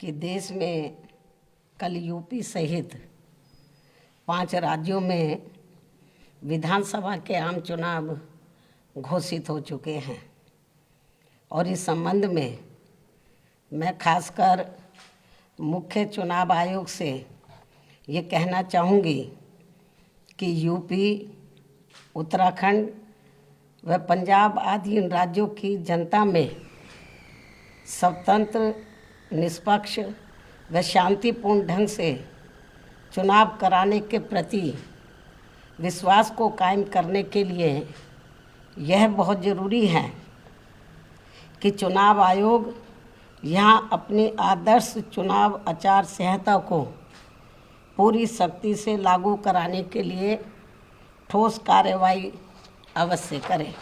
कि देश में कल यूपी सहित 5 राज्यों में विधानसभा के आम चुनाव घोषित हो चुके हैं और इस संबंध में मैं खासकर मुख्य चुनाव आयोग से ये कहना चाहूँगी कि यूपी, उत्तराखंड व पंजाब आदि इन राज्यों की जनता में स्वतंत्र, निष्पक्ष व शांतिपूर्ण ढंग से चुनाव कराने के प्रति विश्वास को कायम करने के लिए यह बहुत ज़रूरी है कि चुनाव आयोग यहाँ अपनी आदर्श चुनाव आचार संहिता को पूरी सख्ती से लागू कराने के लिए ठोस कार्रवाई अवश्य करें,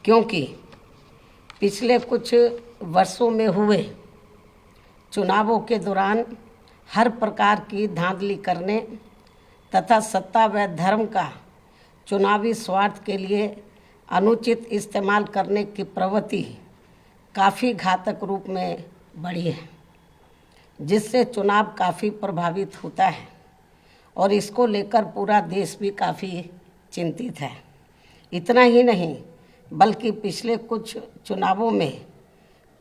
क्योंकि पिछले कुछ वर्षों में हुए चुनावों के दौरान हर प्रकार की धांधली करने तथा सत्ता व धर्म का चुनावी स्वार्थ के लिए अनुचित इस्तेमाल करने की प्रवृत्ति काफ़ी घातक रूप में बढ़ी है, जिससे चुनाव काफ़ी प्रभावित होता है और इसको लेकर पूरा देश भी काफ़ी चिंतित है। इतना ही नहीं बल्कि पिछले कुछ चुनावों में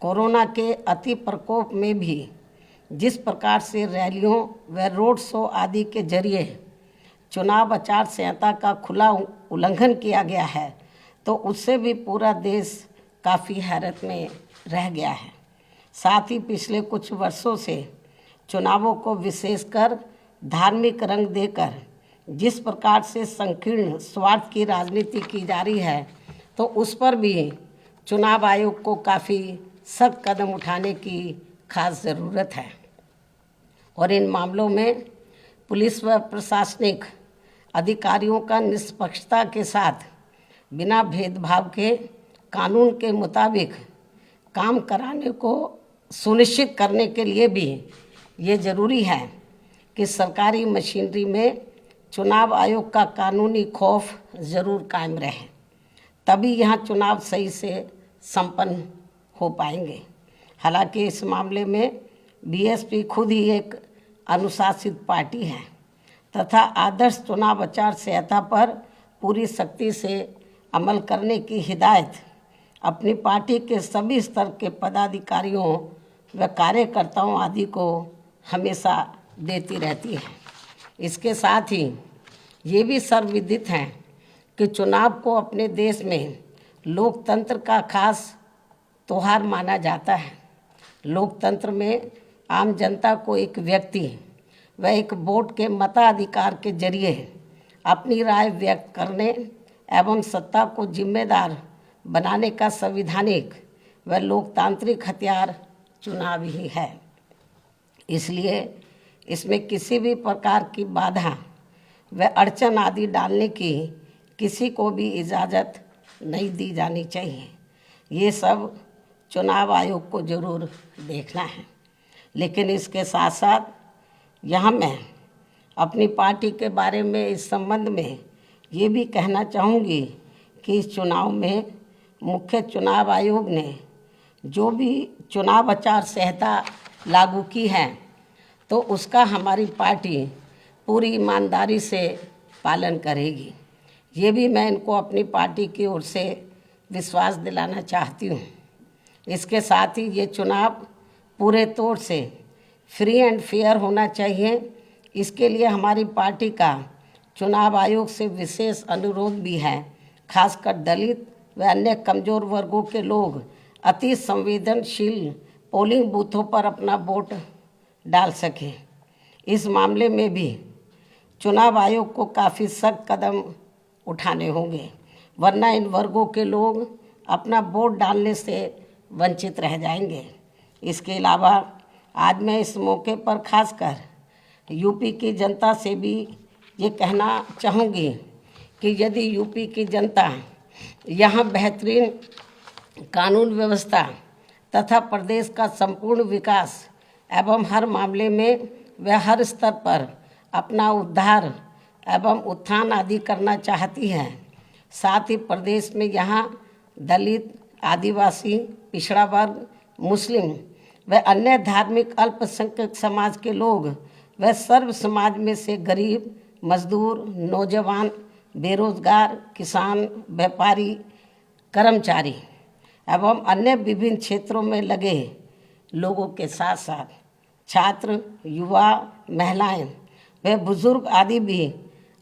कोरोना के अति प्रकोप में भी जिस प्रकार से रैलियों व रोड शो आदि के जरिए चुनाव आचार संहिता का खुला उल्लंघन किया गया है, तो उससे भी पूरा देश काफ़ी हैरत में रह गया है। साथ ही पिछले कुछ वर्षों से चुनावों को विशेषकर धार्मिक रंग देकर जिस प्रकार से संकीर्ण स्वार्थ की राजनीति की जा रही है, तो उस पर भी चुनाव आयोग को काफ़ी सख्त कदम उठाने की खास ज़रूरत है और इन मामलों में पुलिस व प्रशासनिक अधिकारियों का निष्पक्षता के साथ बिना भेदभाव के कानून के मुताबिक काम कराने को सुनिश्चित करने के लिए भी ये ज़रूरी है कि सरकारी मशीनरी में चुनाव आयोग का कानूनी खौफ ज़रूर कायम रहे, तभी यहाँ चुनाव सही से संपन्न हो पाएंगे। हालांकि इस मामले में बीएसपी खुद ही एक अनुशासित पार्टी है तथा आदर्श चुनाव आचार संहिता पर पूरी सख्ती से अमल करने की हिदायत अपनी पार्टी के सभी स्तर के पदाधिकारियों व कार्यकर्ताओं आदि को हमेशा देती रहती है। इसके साथ ही ये भी सर्वविदित है कि चुनाव को अपने देश में लोकतंत्र का खास त्योहार माना जाता है। लोकतंत्र में आम जनता को एक व्यक्ति व एक वोट के मताधिकार के जरिए अपनी राय व्यक्त करने एवं सत्ता को जिम्मेदार बनाने का संवैधानिक व लोकतांत्रिक हथियार चुनाव ही है। इसलिए इसमें किसी भी प्रकार की बाधा व अड़चन आदि डालने की किसी को भी इजाज़त नहीं दी जानी चाहिए। ये सब चुनाव आयोग को ज़रूर देखना है। लेकिन इसके साथ साथ यहाँ मैं अपनी पार्टी के बारे में इस संबंध में ये भी कहना चाहूँगी कि इस चुनाव में मुख्य चुनाव आयोग ने जो भी चुनाव आचार संहिता लागू की है, तो उसका हमारी पार्टी पूरी ईमानदारी से पालन करेगी। ये भी मैं इनको अपनी पार्टी की ओर से विश्वास दिलाना चाहती हूँ। इसके साथ ही ये चुनाव पूरे तौर से फ्री एंड फेयर होना चाहिए। इसके लिए हमारी पार्टी का चुनाव आयोग से विशेष अनुरोध भी है, खासकर दलित व अन्य कमज़ोर वर्गों के लोग अति संवेदनशील पोलिंग बूथों पर अपना वोट डाल सकें। इस मामले में भी चुनाव आयोग को काफ़ी सख्त कदम उठाने होंगे, वरना इन वर्गों के लोग अपना वोट डालने से वंचित रह जाएंगे। इसके अलावा आज मैं इस मौके पर खासकर यूपी की जनता से भी ये कहना चाहूँगी कि यदि यूपी की जनता यहाँ बेहतरीन कानून व्यवस्था तथा प्रदेश का संपूर्ण विकास एवं हर मामले में व हर स्तर पर अपना उद्धार एवं उत्थान आदि करना चाहती है, साथ ही प्रदेश में यहाँ दलित, आदिवासी, पिछड़ा वर्ग, मुस्लिम व अन्य धार्मिक अल्पसंख्यक समाज के लोग व सर्व समाज में से गरीब, मजदूर, नौजवान, बेरोजगार, किसान, व्यापारी, कर्मचारी एवं अन्य विभिन्न क्षेत्रों में लगे लोगों के साथ साथ छात्र, युवा, महिलाएं व बुजुर्ग आदि भी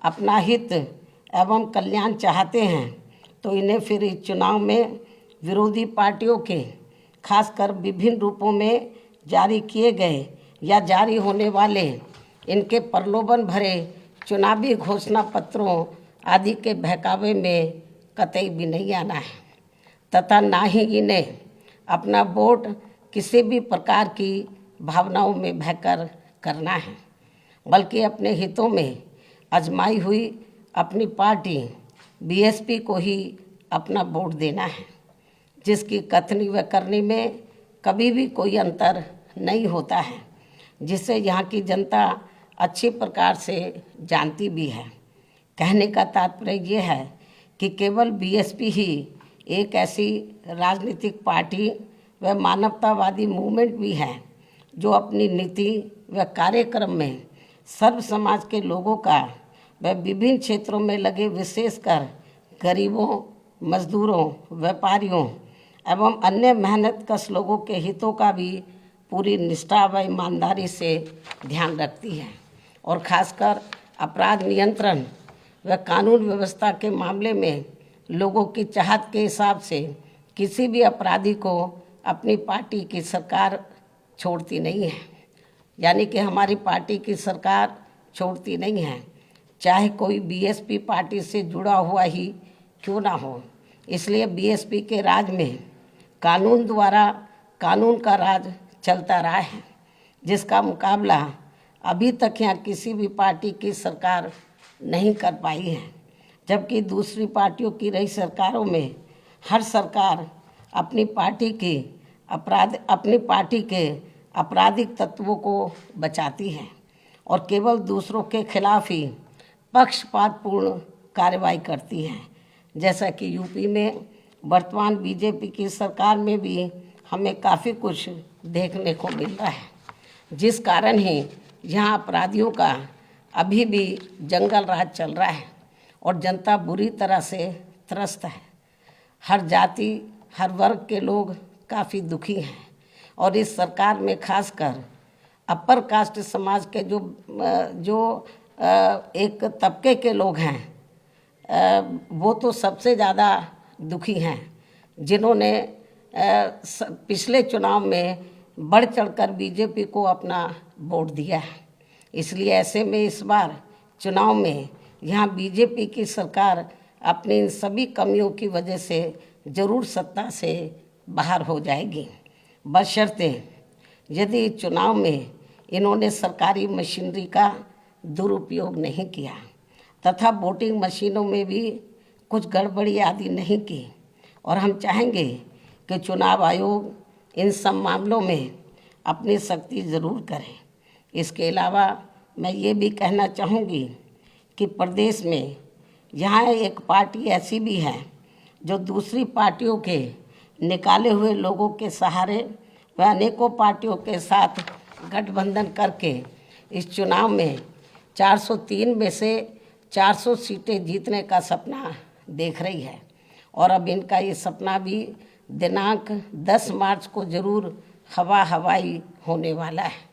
अपना हित एवं कल्याण चाहते हैं, तो इन्हें फिर इस चुनाव में विरोधी पार्टियों के खासकर विभिन्न रूपों में जारी किए गए या जारी होने वाले इनके प्रलोभन भरे चुनावी घोषणा पत्रों आदि के बहकावे में कतई भी नहीं आना है तथा ना ही इन्हें अपना वोट किसी भी प्रकार की भावनाओं में बहकर करना है, बल्कि अपने हितों में आजमाई हुई अपनी पार्टी बीएसपी को ही अपना वोट देना है, जिसकी कथनी व करनी में कभी भी कोई अंतर नहीं होता है, जिसे यहाँ की जनता अच्छी प्रकार से जानती भी है। कहने का तात्पर्य ये है कि केवल बीएसपी ही एक ऐसी राजनीतिक पार्टी व मानवतावादी मूवमेंट भी है जो अपनी नीति व कार्यक्रम में सर्व समाज के लोगों का व विभिन्न क्षेत्रों में लगे विशेषकर गरीबों, मजदूरों, व्यापारियों एवं अन्य मेहनतकश लोगों के हितों का भी पूरी निष्ठा व ईमानदारी से ध्यान रखती है और खासकर अपराध नियंत्रण व कानून व्यवस्था के मामले में लोगों की चाहत के हिसाब से किसी भी अपराधी को अपनी पार्टी की सरकार छोड़ती नहीं है। यानी कि हमारी पार्टी की सरकार छोड़ती नहीं है, चाहे कोई बीएसपी पार्टी से जुड़ा हुआ ही क्यों ना हो। इसलिए बीएसपी के राज में कानून द्वारा कानून का राज चलता रहा है, जिसका मुकाबला अभी तक यहाँ किसी भी पार्टी की सरकार नहीं कर पाई है। जबकि दूसरी पार्टियों की रही सरकारों में हर सरकार अपनी पार्टी के आपराधिक तत्वों को बचाती है और केवल दूसरों के खिलाफ ही पक्षपातपूर्ण कार्रवाई करती है। जैसा कि यूपी में वर्तमान बीजेपी की सरकार में भी हमें काफ़ी कुछ देखने को मिल रहा है, जिस कारण ही यहाँ अपराधियों का अभी भी जंगल राज चल रहा है और जनता बुरी तरह से त्रस्त है। हर जाति, हर वर्ग के लोग काफ़ी दुखी हैं और इस सरकार में खासकर अपर कास्ट समाज के जो एक तबके के लोग हैं वो तो सबसे ज़्यादा दुखी हैं, जिन्होंने पिछले चुनाव में बढ़ चढ़कर बीजेपी को अपना वोट दिया है। इसलिए ऐसे में इस बार चुनाव में यहाँ बीजेपी की सरकार अपनी इन सभी कमियों की वजह से ज़रूर सत्ता से बाहर हो जाएगी, बशर्ते यदि चुनाव में इन्होंने सरकारी मशीनरी का दुरुपयोग नहीं किया तथा वोटिंग मशीनों में भी कुछ गड़बड़ी आदि नहीं की। और हम चाहेंगे कि चुनाव आयोग इन सब मामलों में अपनी सख्ती ज़रूर करे। इसके अलावा मैं ये भी कहना चाहूँगी कि प्रदेश में यहाँ एक पार्टी ऐसी भी है जो दूसरी पार्टियों के निकाले हुए लोगों के सहारे व अनेकों पार्टियों के साथ गठबंधन करके इस चुनाव में 403 में से 400 सीटें जीतने का सपना देख रही है और अब इनका ये सपना भी दिनांक 10 मार्च को ज़रूर हवाई होने वाला है।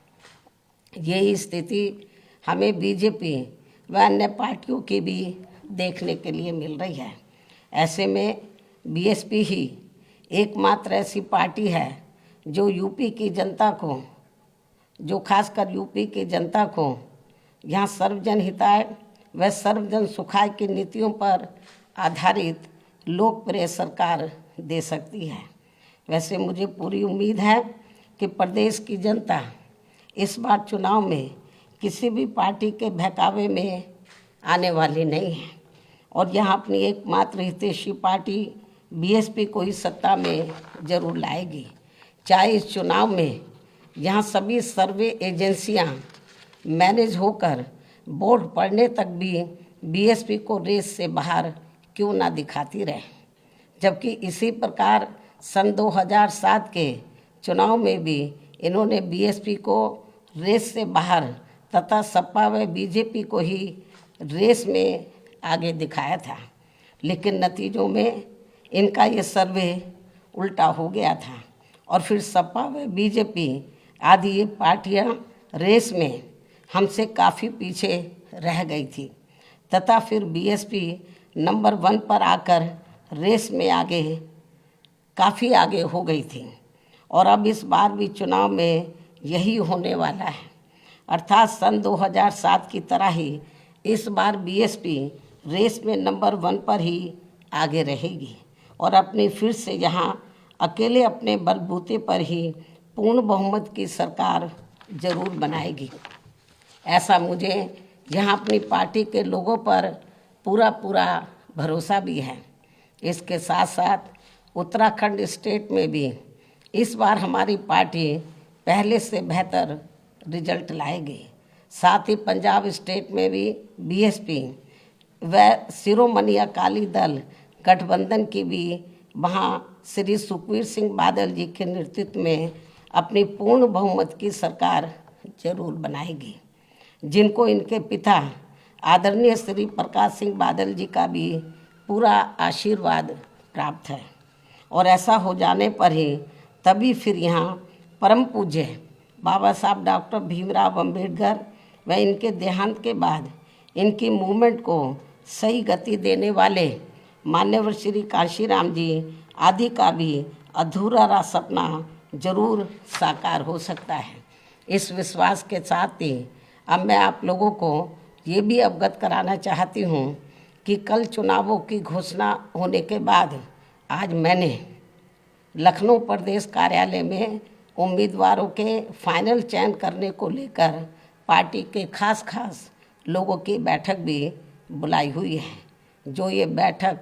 यही स्थिति हमें बीजेपी व अन्य पार्टियों की भी देखने के लिए मिल रही है। ऐसे में बीएसपी ही एकमात्र ऐसी पार्टी है जो यूपी की जनता को, जो खासकर यूपी की जनता को यहाँ सर्वजन हिताय व सर्वजन सुखाय की नीतियों पर आधारित लोकप्रिय सरकार दे सकती है। वैसे मुझे पूरी उम्मीद है कि प्रदेश की जनता इस बार चुनाव में किसी भी पार्टी के बहकावे में आने वाली नहीं है और यहाँ अपनी एकमात्र हितैषी पार्टी बीएसपी को ही सत्ता में जरूर लाएगी। चाहे इस चुनाव में यहाँ सभी सर्वे एजेंसियाँ मैनेज होकर वोट पड़ने तक भी बीएसपी को रेस से बाहर क्यों ना दिखाती रहे, जबकि इसी प्रकार सन 2007 के चुनाव में भी इन्होंने बीएसपी को रेस से बाहर तथा सपा व बीजेपी को ही रेस में आगे दिखाया था, लेकिन नतीजों में इनका ये सर्वे उल्टा हो गया था और फिर सपा व बीजेपी आदि ये पार्टियां रेस में हमसे काफ़ी पीछे रह गई थी तथा फिर बीएसपी नंबर 1 पर आकर रेस में काफ़ी आगे हो गई थी और अब इस बार भी चुनाव में यही होने वाला है। अर्थात सन 2007 की तरह ही इस बार बीएसपी रेस में नंबर 1 पर ही आगे रहेगी और अपनी फिर से यहाँ अकेले अपने बलबूते पर ही पूर्ण बहुमत की सरकार जरूर बनाएगी। ऐसा मुझे यहाँ अपनी पार्टी के लोगों पर पूरा भरोसा भी है। इसके साथ साथ उत्तराखंड स्टेट में भी इस बार हमारी पार्टी पहले से बेहतर रिजल्ट लाएगी। साथ ही पंजाब स्टेट में भी बीएसपी व शिरोमणि अकाली दल गठबंधन की भी वहाँ श्री सुखबीर सिंह बादल जी के नेतृत्व में अपनी पूर्ण बहुमत की सरकार जरूर बनाएगी, जिनको इनके पिता आदरणीय श्री प्रकाश सिंह बादल जी का भी पूरा आशीर्वाद प्राप्त है। और ऐसा हो जाने पर ही तभी फिर यहाँ परम पूज्य बाबा साहब डॉक्टर भीमराव अम्बेडकर व इनके देहांत के बाद इनकी मूवमेंट को सही गति देने वाले मान्यवर श्री कांशीराम जी आदि का भी अधूरा सपना जरूर साकार हो सकता है। इस विश्वास के साथ ही अब मैं आप लोगों को ये भी अवगत कराना चाहती हूँ कि कल चुनावों की घोषणा होने के बाद आज मैंने लखनऊ प्रदेश कार्यालय में उम्मीदवारों के फाइनल चयन करने को लेकर पार्टी के खास लोगों की बैठक भी बुलाई हुई है, जो ये बैठक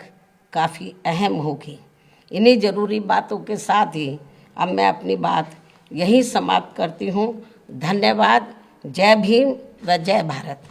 काफ़ी अहम होगी। इन्हीं ज़रूरी बातों के साथ ही अब मैं अपनी बात यहीं समाप्त करती हूँ। धन्यवाद। जय भीम व जय भारत।